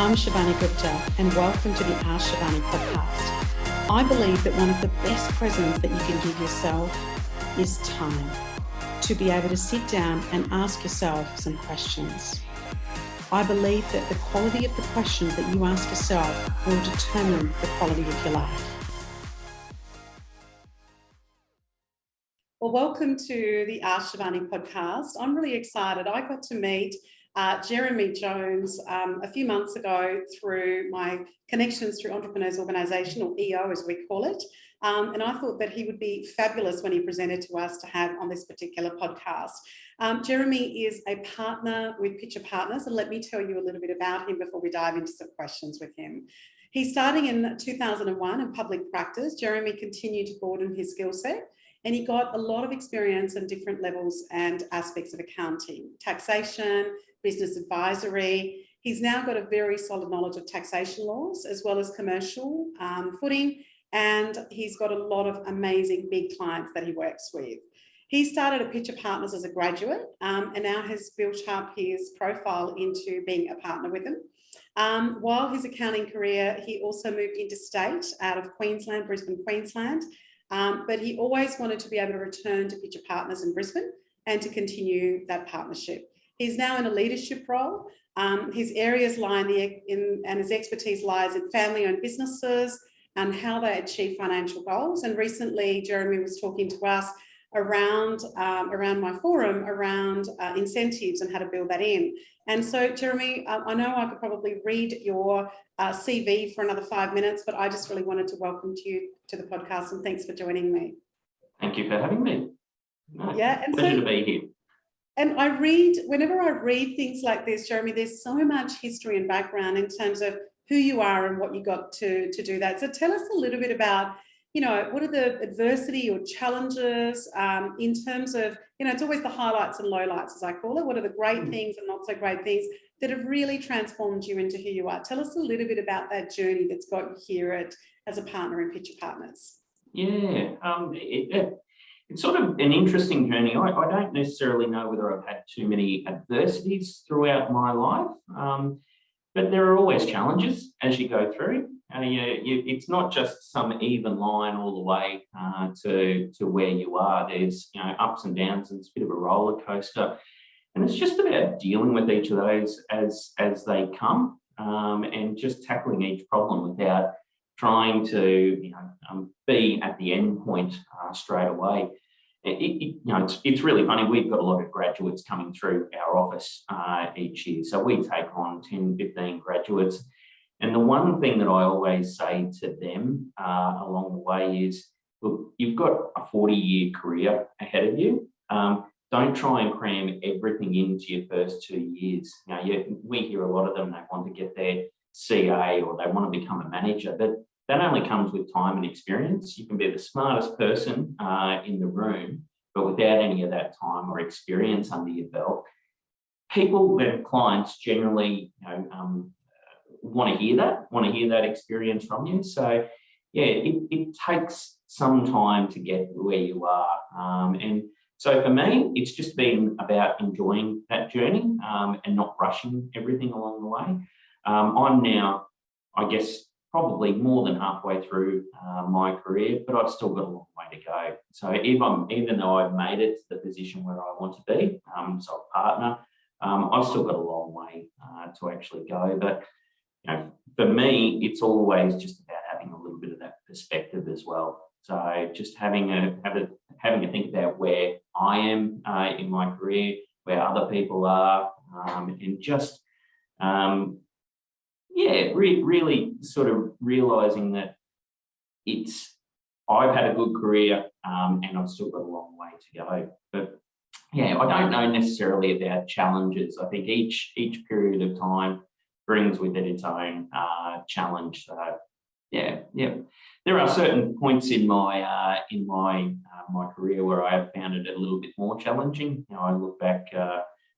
I'm Shivani and welcome to the Ask Shivani podcast. I believe that one of the best presents that you can give yourself is time to be able to sit down and ask yourself some questions. I believe that the quality of the questions that you ask yourself will determine the quality of your life. Well, welcome to the Ask Shivani podcast. I'm really excited. I got to meet Jeremy Jones a few months ago through my connections through Entrepreneurs Organisation, or EO as we call it. And I thought that he would be fabulous when he presented to us to have on this particular podcast. Jeremy is a partner with Pitcher Partners, and let me tell you a little bit about him before we dive into some questions with him. He's starting in 2001 in public practice. Jeremy continued to broaden his skill set, and he got a lot of experience in different levels and aspects of accounting, taxation, business advisory. He's now got a very solid knowledge of taxation laws as well as commercial footing, and he's got a lot of amazing big clients that he works with. He started at Pitcher Partners as a graduate and now has built up his profile into being a partner with them. While his accounting career, he also moved interstate out of Queensland, Brisbane, Queensland, but he always wanted to be able to return to Pitcher Partners in Brisbane and to continue that partnership. He's now in a leadership role. His areas lie and his expertise lies in family-owned businesses and how they achieve financial goals. And recently, Jeremy was talking to us around my forum around incentives and how to build that in. And so, Jeremy, I know I could probably read your CV for another 5 minutes, but I just really wanted to welcome you to the podcast, and thanks for joining me. Thank you for having me. Yeah, and pleasure to be here. And whenever I read things like this, Jeremy, there's so much history and background in terms of who you are and what you got to do that. So tell us a little bit about, what are the adversity or challenges in terms of, it's always the highlights and lowlights, as I call it. What are the great things and not so great things that have really transformed you into who you are? Tell us a little bit about that journey that's got you here as a partner in Pitcher Partners. Yeah, it's sort of an interesting journey. I don't necessarily know whether I've had too many adversities throughout my life, but there are always challenges as you go through. It's not just some even line all the way to where you are. There's ups and downs, and it's a bit of a roller coaster. And it's just about dealing with each of those as they come, and just tackling each problem without trying to be at the end point straight away. It's really funny. We've got a lot of graduates coming through our office each year. So we take on 10, 15 graduates. And the one thing that I always say to them along the way is, look, you've got a 40-year career ahead of you. Don't try and cram everything into your first 2 years. We hear a lot of them, they want to get their CA or they want to become a manager, but that only comes with time and experience. You can be the smartest person in the room, but without any of that time or experience under your belt, their clients generally want to hear that experience from you. So yeah, it takes some time to get where you are. And so for me, it's just been about enjoying that journey and not rushing everything along the way. I'm now, I guess, probably more than halfway through my career, but I've still got a long way to go. So even though I've made it to the position where I want to be, so a partner, I've still got a long way to actually go. But for me, it's always just about having a little bit of that perspective as well. So just having a think about where I am in my career, where other people are, and just really sort of realising that I've had a good career and I've still got a long way to go. But yeah, I don't know necessarily about challenges. I think each period of time brings with it its own challenge. So yeah. There are certain points in my my career where I have found it a little bit more challenging. I look back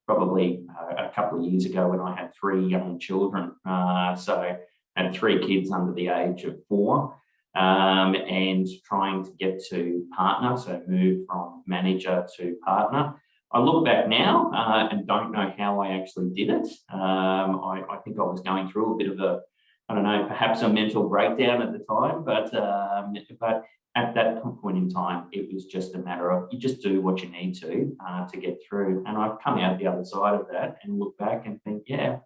probably a couple of years ago when I had 3 young children. So I had 3 kids under the age of 4, and trying to get to partner, so move from manager to partner, I look back now and don't know how I actually did it. I think I was going through a bit of a, I don't know, perhaps a mental breakdown at the time, but at that point in time, it was just a matter of you just do what you need to get through. And I've come out the other side of that and look back and think, yeah,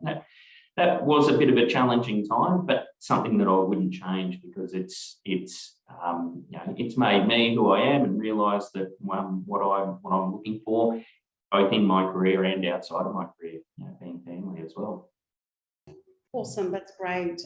that was a bit of a challenging time, but something that I wouldn't change because it's made me who I am and realised that what I'm looking for, both in my career and outside of my career, being family as well. Awesome, that's great.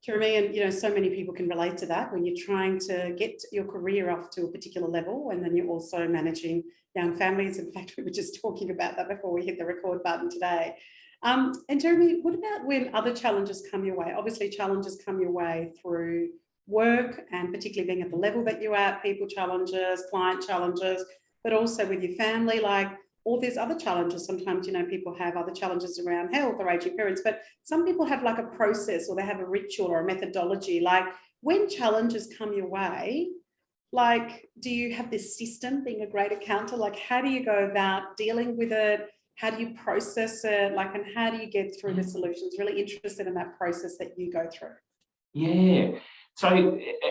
Jeremy, and so many people can relate to that when you're trying to get your career off to a particular level, and then you're also managing young families. In fact, we were just talking about that before we hit the record button today. And Jeremy, what about when other challenges come your way? Obviously, challenges come your way through work, and particularly being at the level that you're at, people challenges, client challenges, but also with your family, like all these other challenges. Sometimes, people have other challenges around health or aging parents, but some people have like a process, or they have a ritual or a methodology. Like when challenges come your way, like, do you have this system, being a great accountant? Like, how do you go about dealing with it? How do you process it? Like, and how do you get through the solutions? Really interested in that process that you go through. Yeah. So,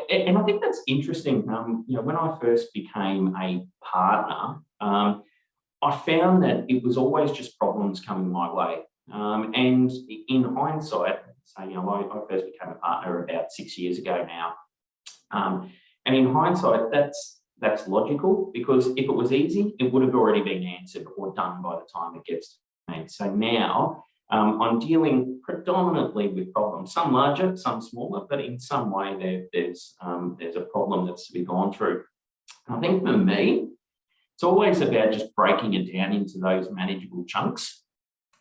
and I think that's interesting. When I first became a partner, I found that it was always just problems coming my way. And in hindsight, so, I first became a partner about 6 years ago now. And in hindsight, that's logical, because if it was easy, it would have already been answered or done by the time it gets to me. So now I'm dealing predominantly with problems, some larger, some smaller, but in some way there's a problem that's to be gone through. I think for me, it's always about just breaking it down into those manageable chunks.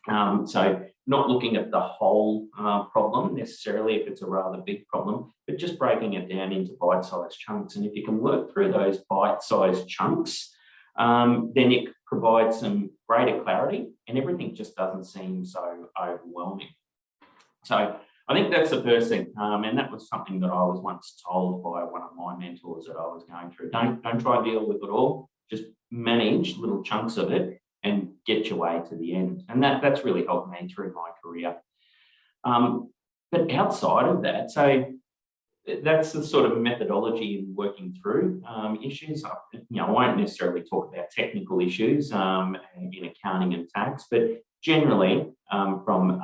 So not looking at the whole problem necessarily if it's a rather big problem, but just breaking it down into bite-sized chunks. And if you can work through those bite-sized chunks, then it provides some greater clarity and everything just doesn't seem so overwhelming. So I think that's the first thing. And that was something that I was once told by one of my mentors that I was going through. Don't try to deal with it all. Just manage little chunks of it and get your way to the end. And that's really helped me through my career. But outside of that, so that's the sort of methodology in working through issues. I won't necessarily talk about technical issues in accounting and tax, but generally from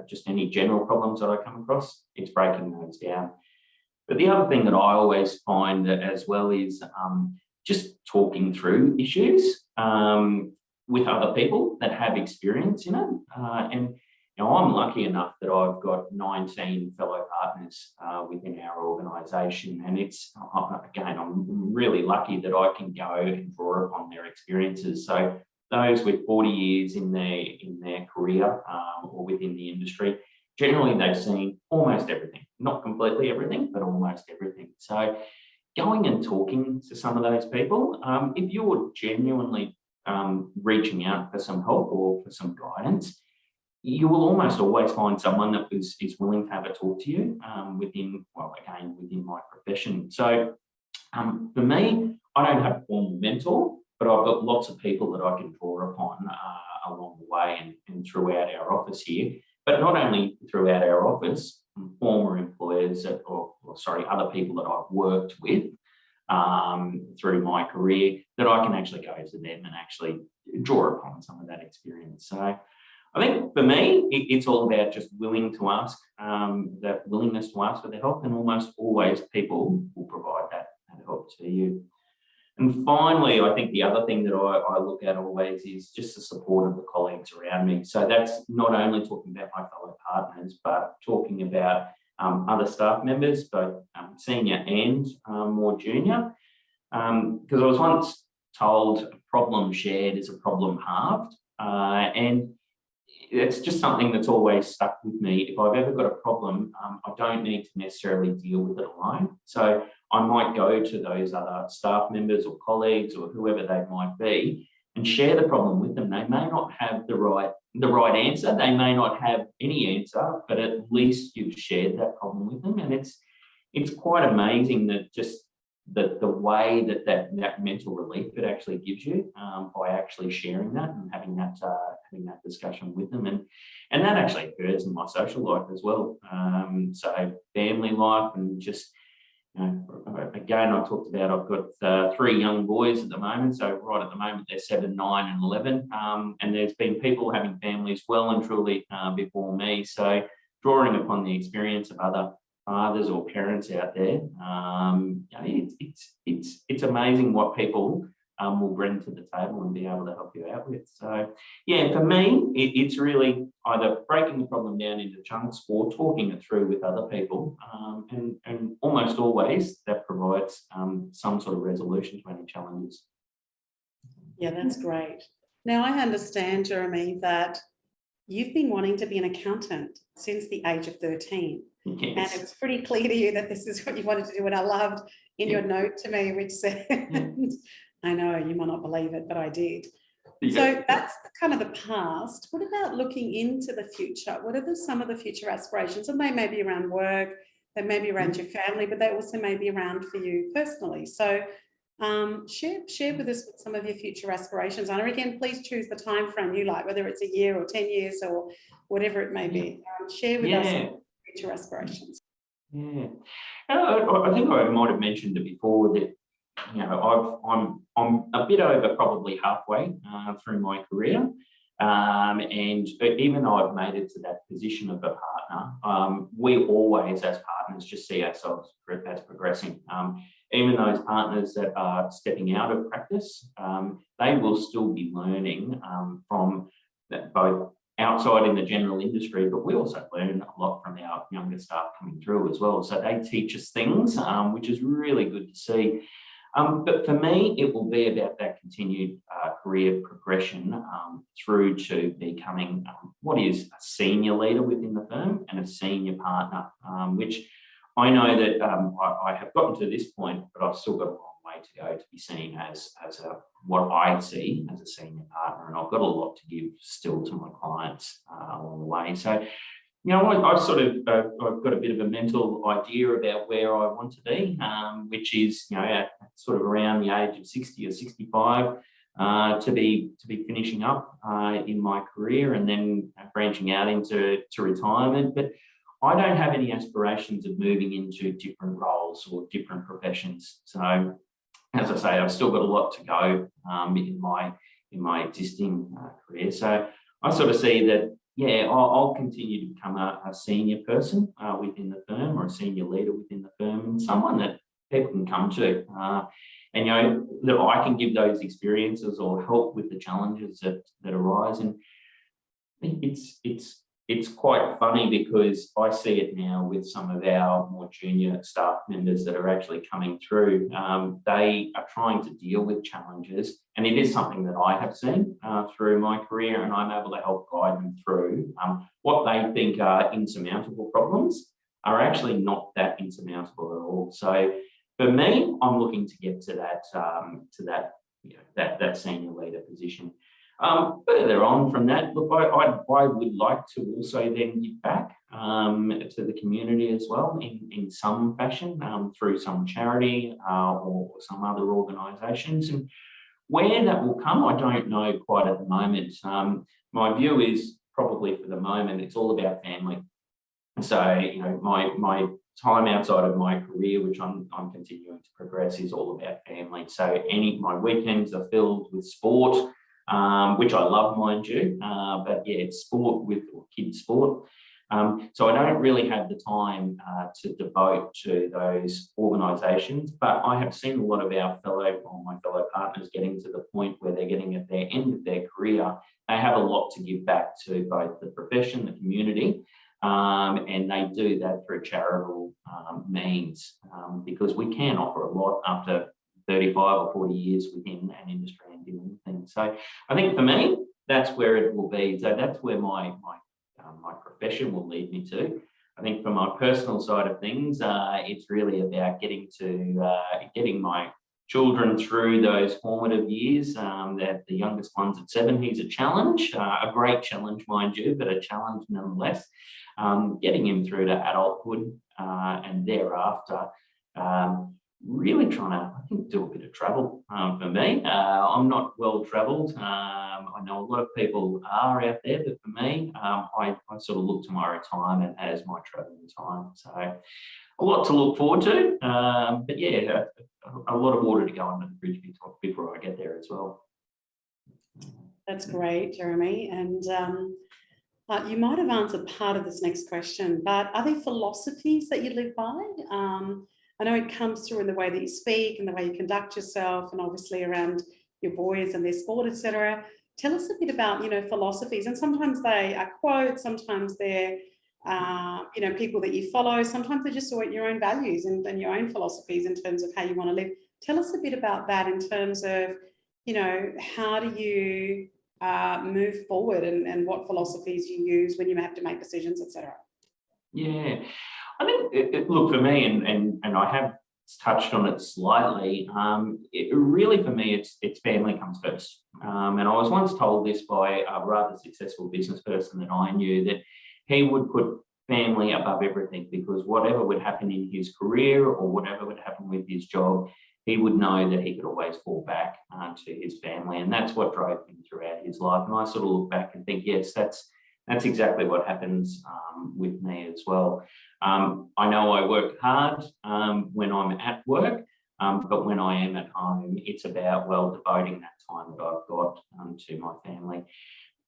just any general problems that I come across, it's breaking those down. But the other thing that I always find as well is just talking through issues with other people that have experience in it. And I'm lucky enough that I've got 19 fellow partners within our organisation, and it's again, I'm really lucky that I can go and draw upon their experiences. So those with 40 years in their career or within the industry, generally they've seen almost everything, not completely everything, but almost everything. So going and talking to some of those people, if you're genuinely reaching out for some help or for some guidance, you will almost always find someone that is willing to have a talk to you within my profession. So for me, I don't have a formal mentor, but I've got lots of people that I can draw upon along the way and throughout our office here. But not only throughout our office, former employers other people that I've worked with through my career, that I can actually go to them and actually draw upon some of that experience. So I think for me, it's all about just willing to ask, that willingness to ask for the help, and almost always people will provide that help to you. And finally, I think the other thing that I look at always is just the support of the colleagues around me. So that's not only talking about my fellow partners, but talking about other staff members, both senior and more junior. Because I was once told a problem shared is a problem halved. And it's just something that's always stuck with me. If I've ever got a problem, I don't need to necessarily deal with it alone. So I might go to those other staff members or colleagues or whoever they might be and share the problem with them. They may not have the right answer. They may not have any answer, but at least you've shared that problem with them. And it's quite amazing that just the way that mental relief it actually gives you by actually sharing that and having that discussion with them, and that actually occurs in my social life as well. So family life and just, again, I talked about I've got 3 young boys at the moment. So right at the moment they're 7, 9, and 11, and there's been people having families well and truly before me. So drawing upon the experience of other fathers or parents out there, it's amazing what people will bring to the table and be able to help you out with. So yeah, for me, it's really either breaking the problem down into chunks or talking it through with other people, and almost always that provides some sort of resolution to any challenges. Yeah, that's great. Now I understand, Jeremy, that you've been wanting to be an accountant since the age of 13. Yes. And it's pretty clear to you that this is what you wanted to do. And I loved in your note to me, which said, I know you might not believe it, but I did. So that's kind of the past. What about looking into the future? What are some of the future aspirations? And they may be around work, they may be around your family, but they also may be around for you personally. So share with us some of your future aspirations. And again, please choose the time frame you like, whether it's a year or 10 years or whatever it may be. Share with us future aspirations. Yeah, I think I might have mentioned it before that I'm a bit over probably halfway through my career, and even though I've made it to that position of a partner, we always as partners just see ourselves as progressing. Even those partners that are stepping out of practice, they will still be learning from both outside in the general industry, but we also learn a lot from our younger staff coming through as well. So they teach us things, which is really good to see. But for me, it will be about that continued career progression through to becoming what is a senior leader within the firm and a senior partner, which I know that I have gotten to this point, but I've still got a long way to go to be seen as what I see as a senior partner, and I've got a lot to give still to my clients along the way. So, I've sort of I've got a bit of a mental idea about where I want to be, which is at sort of around the age of 60 or 65 to be finishing up in my career and then branching out into retirement. But I don't have any aspirations of moving into different roles or different professions. So, as I say, I've still got a lot to go in my existing career. So I sort of see that, I'll continue to become a senior person within the firm, or a senior leader within the firm, and someone that people can come to, and that I can give those experiences or help with the challenges that arise. And it's quite funny because I see it now with some of our more junior staff members that are actually coming through. They are trying to deal with challenges, and it is something that I have seen through my career, and I'm able to help guide them through what they think are insurmountable problems are actually not that insurmountable at all. So for me, I'm looking to get to that senior leader position. Further on from that, look, I would like to also then give back to the community as well in some fashion through some charity or some other organisations. And where that will come, I don't know quite at the moment. My view is probably for the moment, it's all about family. So, my time outside of my career, which I'm continuing to progress, is all about family. So my weekends are filled with sport, which I love, mind you, but it's sport or kids sport. So I don't really have the time to devote to those organisations, but I have seen a lot of my fellow partners getting to the point where they're getting at their end of their career. They have a lot to give back to both the profession, the community, and they do that through charitable means, because we can offer a lot after 35 or 40 years within an industry and doing things. So I think for me, that's where it will be. So that's where my profession will lead me to. I think for my personal side of things, it's really about getting my children through those formative years. That the youngest one's at 7, he's a challenge, a great challenge, mind you, but a challenge nonetheless. Getting him through to adulthood and thereafter, really trying to, I think, do a bit of travel for me. I'm not well travelled. I know a lot of people are out there, but for me, I sort of look to my retirement as my travelling time. So a lot to look forward to. But yeah, a lot of water to go under the bridge before I get there as well. That's great, Jeremy. And you might have answered part of this next question, but are there philosophies that you live by? I know it comes through in the way that you speak and the way you conduct yourself, and obviously around your boys and their sport, etc. Tell us a bit about, philosophies. And sometimes they are quotes, sometimes they're, people that you follow. Sometimes they're just your own values and your own philosophies in terms of how you want to live. Tell us a bit about that in terms of, how do you move forward and what philosophies you use when you have to make decisions, etc. Yeah, I think look, for me, and I have touched on it slightly. It really, for me, it's family comes first. And I was once told this by a rather successful business person that I knew, that he would put family above everything, because whatever would happen in his career or whatever would happen with his job, he would know that he could always fall back to his family. And that's what drove him throughout his life. And I sort of look back and think, yes, that's exactly what happens with me as well. I know I work hard when I'm at work, but when I am at home, it's about, devoting that time that I've got to my family.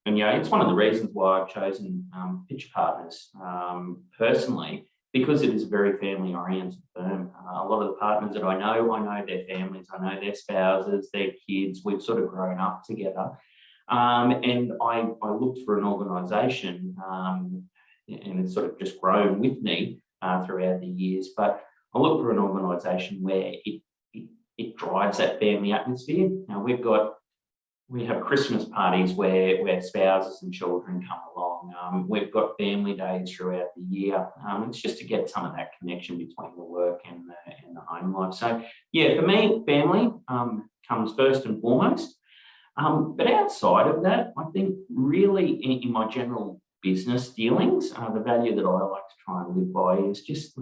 And, it's one of the reasons why I've chosen Pitcher Partners personally, because it is a very family-oriented firm. A lot of the partners that I know their families, I know their spouses, their kids. We've sort of grown up together. And I looked for an organisation, and it's sort of just grown with me throughout the years. But I looked for an organisation where it drives that family atmosphere. Now we have Christmas parties where spouses and children come along. We've got family days throughout the year. It's just to get some of that connection between the work and the home life. So yeah, for me, family comes first and foremost. But outside of that, I think really in my general business dealings, the value that I like to try and live by is just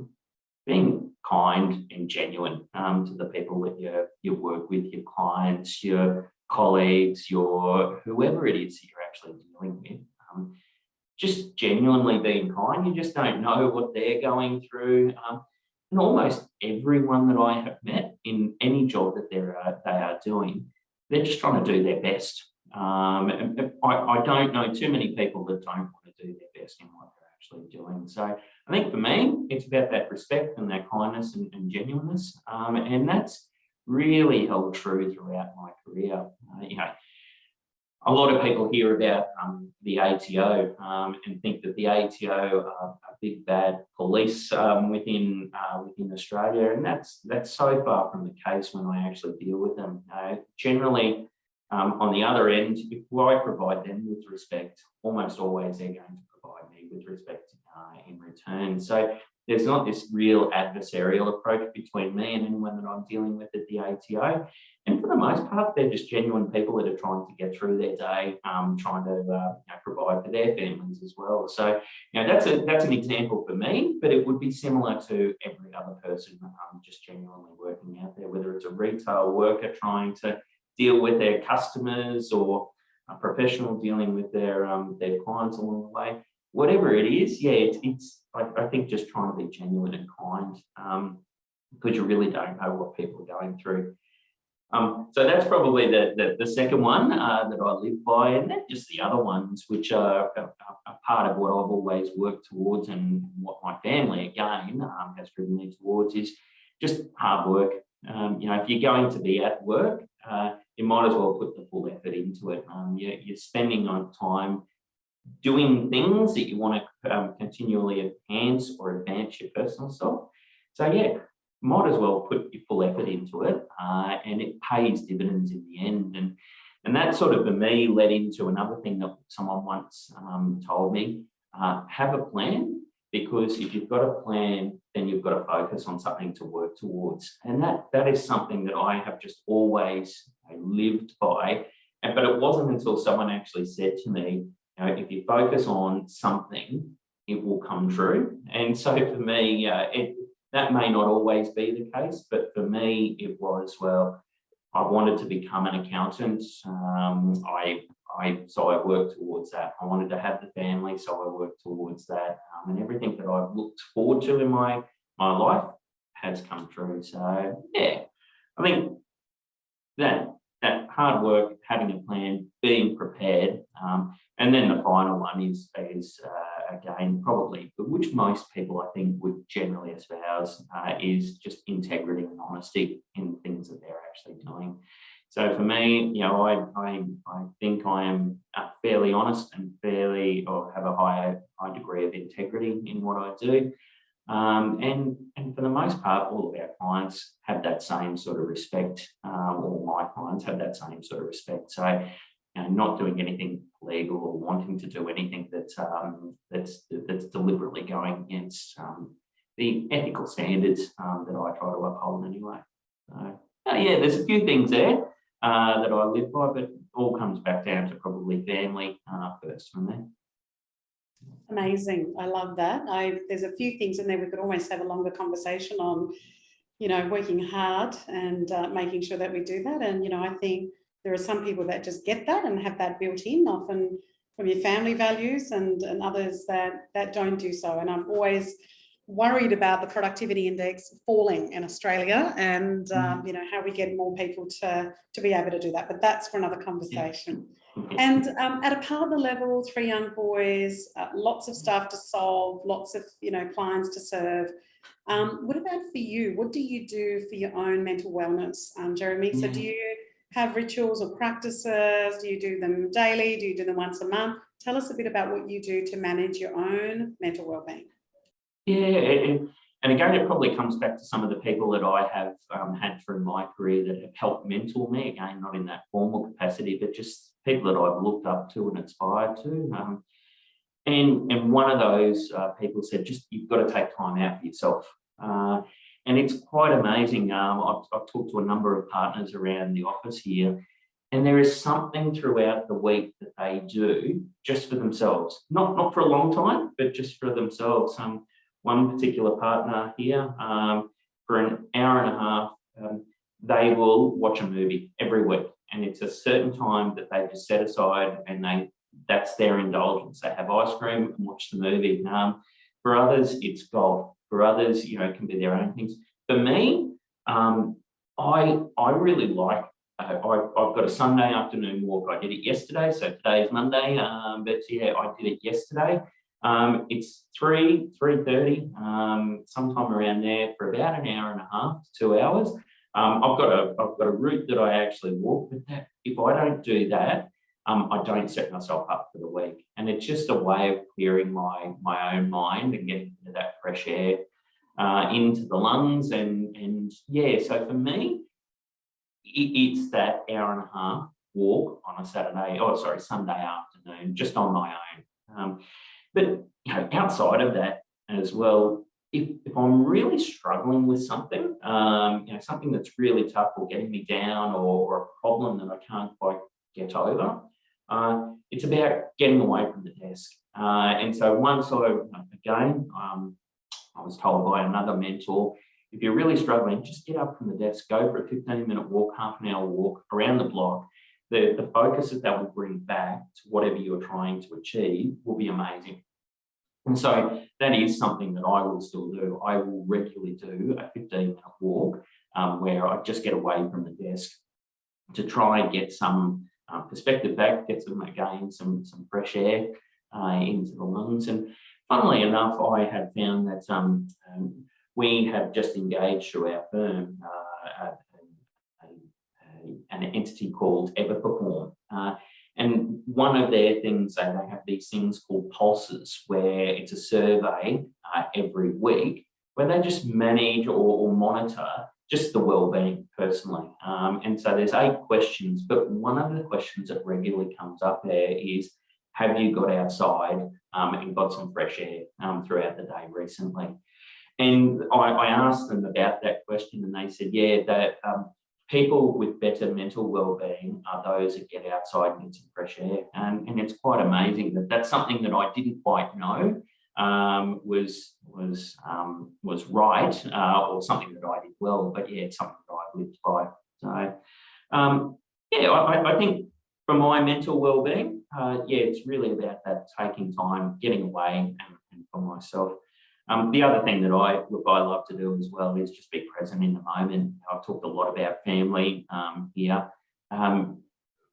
being kind and genuine to the people that you work with, your clients, your colleagues, your whoever it is that you're actually dealing with. Just genuinely being kind. You just don't know what they're going through. And almost everyone that I have met in any job that they are doing, they're just trying to do their best. And I don't know too many people that don't want to do their best in what they're actually doing. So I think for me, it's about that respect and that kindness and genuineness. And that's really held true throughout my career. A lot of people hear about the ATO and think that the ATO are a big bad police within Australia, and that's so far from the case when I actually deal with them. Generally, on the other end, if I provide them with respect, almost always they're going to provide me with respect in return. So there's not this real adversarial approach between me and anyone that I'm dealing with at the ATO. And for the most part, they're just genuine people that are trying to get through their day, trying to provide for their families as well. So, that's an example for me, but it would be similar to every other person just genuinely working out there, whether it's a retail worker trying to deal with their customers or a professional dealing with their clients along the way. Whatever it is, it's I think just trying to be genuine and kind, because you really don't know what people are going through. So that's probably the second one that I live by, and then just the other ones, which are a part of what I've always worked towards, and what my family again has driven me towards, is just hard work. If you're going to be at work, you might as well put the full effort into it. You're spending on time doing things that you want to continually enhance or advance your personal self. So might as well put your full effort into it, and it pays dividends in the end. And that sort of, for me, led into another thing that someone once told me: have a plan, because if you've got a plan, then you've got to focus on something to work towards. And that is something that I have just always lived by. But it wasn't until someone actually said to me, if you focus on something, it will come true. And so for me, that may not always be the case, but for me, it was, well, I wanted to become an accountant. So I worked towards that. I wanted to have the family, so I worked towards that. And everything that I've looked forward to in my life has come true. So yeah, I think that hard work, having a plan, being prepared, and then the final one is again probably, which most people I think would generally espouse, is just integrity and honesty in things that they're actually doing. So for me, you know, I think I am fairly honest and or have a high degree of integrity in what I do. And for the most part, all of our clients have that same sort of respect. All my clients have that same sort of respect. So, you know, not doing anything illegal or wanting to do anything that's deliberately going against the ethical standards that I try to uphold anyway. So, yeah, there's a few things there that I live by, but all comes back down to probably family first for me. Amazing. I love that. There's a few things in there we could almost have a longer conversation on, you know, working hard and making sure that we do that. And, you know, I think there are some people that just get that and have that built in, often from your family values, and others that don't do so. And I'm always worried about the productivity index falling in Australia, and you know, how we get more people to be able to do that. But that's for another conversation. And at a partner level, 3 young boys, lots of stuff to solve, lots of, you know, clients to serve. What about for you? What do you do for your own mental wellness, Jeremy? So do you have rituals or practices? Do you do them daily? Do you do them once a month? Tell us a bit about what you do to manage your own mental wellbeing. Yeah, and again, it probably comes back to some of the people that I have had through my career that have helped mentor me. Again, not in that formal capacity, but just people that I've looked up to and aspired to. And one of those people said, just you've got to take time out for yourself. And it's quite amazing. I've talked to a number of partners around the office here, and there is something throughout the week that they do just for themselves. Not for a long time, but just for themselves. One particular partner here, for an hour and a half, they will watch a movie every week, and it's a certain time that they just set aside, and that's their indulgence. They have ice cream and watch the movie. For others, it's golf. For others, you know, it can be their own things. For me, I really like. I've got a Sunday afternoon walk. I did it yesterday, so today is Monday. But yeah, I did it yesterday. It's 3:30, sometime around there, for about an hour and a half to 2 hours. I've got a route that I actually walk, but that, if I don't do that, I don't set myself up for the week. And it's just a way of clearing my own mind and getting into that fresh air into the lungs. And yeah, so for me, it's that hour and a half walk on a Sunday afternoon, just on my own. But you know, outside of that as well, if I'm really struggling with something, you know, something that's really tough or getting me down, or a problem that I can't quite get over, it's about getting away from the desk. And so once I was told by another mentor, if you're really struggling, just get up from the desk, go for a 15-minute walk, half an hour walk around the block. The focus that will bring back to whatever you're trying to achieve will be amazing. And so that is something that I will still do. I will regularly do a 15-minute walk where I just get away from the desk to try and get some perspective back, get some fresh air into the lungs. And funnily enough, I have found that we have just engaged through our firm an entity called Everperform. And one of their things, they have these things called pulses, where it's a survey every week where they just manage or monitor just the well-being personally. And so there's 8 questions, but one of the questions that regularly comes up there is, have you got outside and got some fresh air throughout the day recently? And I asked them about that question, and they said, yeah, that people with better mental well-being are those that get outside and get some fresh air. And it's quite amazing that that's something that I didn't quite know was was right, or something that I did well, but yeah, it's something that I've lived by. So I think for my mental well-being, it's really about that taking time, getting away, and for myself. The other thing that I love to do as well is just be present in the moment. I've talked a lot about family here.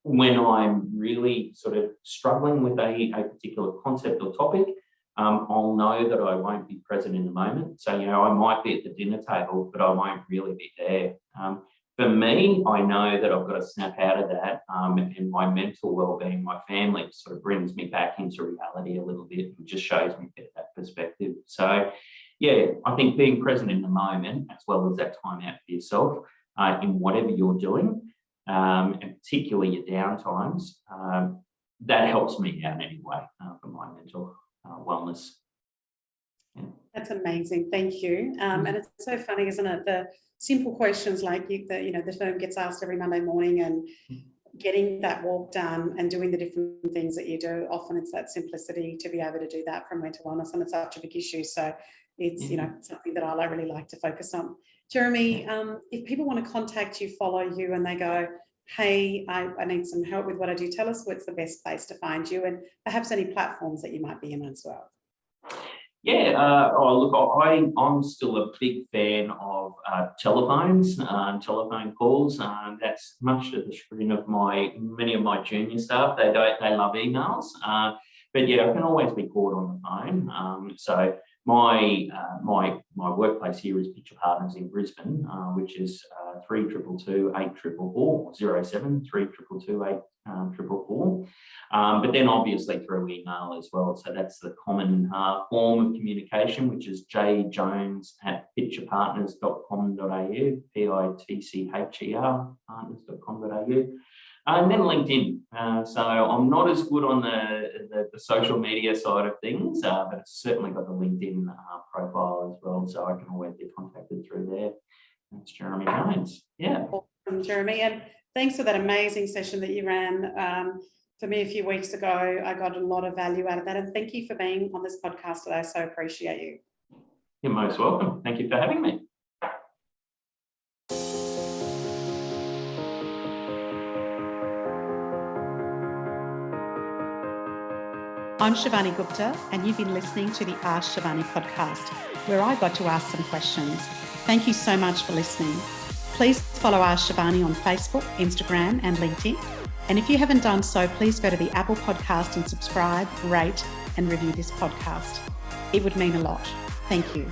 When I'm really sort of struggling with a particular concept or topic, I'll know that I won't be present in the moment. So, I might be at the dinner table, but I won't really be there. For me, I know that I've got to snap out of that, and my mental well-being, my family sort of brings me back into reality a little bit and just shows me a bit of that perspective. So, I think being present in the moment, as well as that time out for yourself in whatever you're doing, and particularly your down times, that helps me out anyway for my mental wellness. Yeah. That's amazing. Thank you. And it's so funny, isn't it? The simple questions like the firm gets asked every Monday morning, and getting that walk done and doing the different things that you do. Often it's that simplicity to be able to do that from mental wellness, and it's such a big issue. So it's something that I really like to focus on. Jeremy, if people want to contact you, follow you, and they go, hey, I need some help with what I do, tell us what's the best place to find you, and perhaps any platforms that you might be in as well. I'm still a big fan of telephones, telephone calls. That's much to the chagrin of many of my junior staff. They love emails, but I can always be called on the phone. So my workplace here is Pitcher Partners in Brisbane, which is 3222 8444 07 3222 8444. But then obviously through email as well. So that's the common form of communication, which is jjones@pitcherpartners.com.au, PITCHER partners.com.au. And then LinkedIn. So I'm not as good on the social media side of things, but it's certainly got the LinkedIn profile as well. So I can always be contacted through there. That's Jeremy Jones. Yeah. Awesome, Jeremy. And thanks for that amazing session that you ran for me a few weeks ago. I got a lot of value out of that. And thank you for being on this podcast today. I so appreciate you. You're most welcome. Thank you for having me. I'm Shivani Gupta, and you've been listening to the Ask Shivani podcast, where I got to ask some questions. Thank you so much for listening. Please follow Ask Shivani on Facebook, Instagram, and LinkedIn. And if you haven't done so, please go to the Apple podcast and subscribe, rate, and review this podcast. It would mean a lot. Thank you.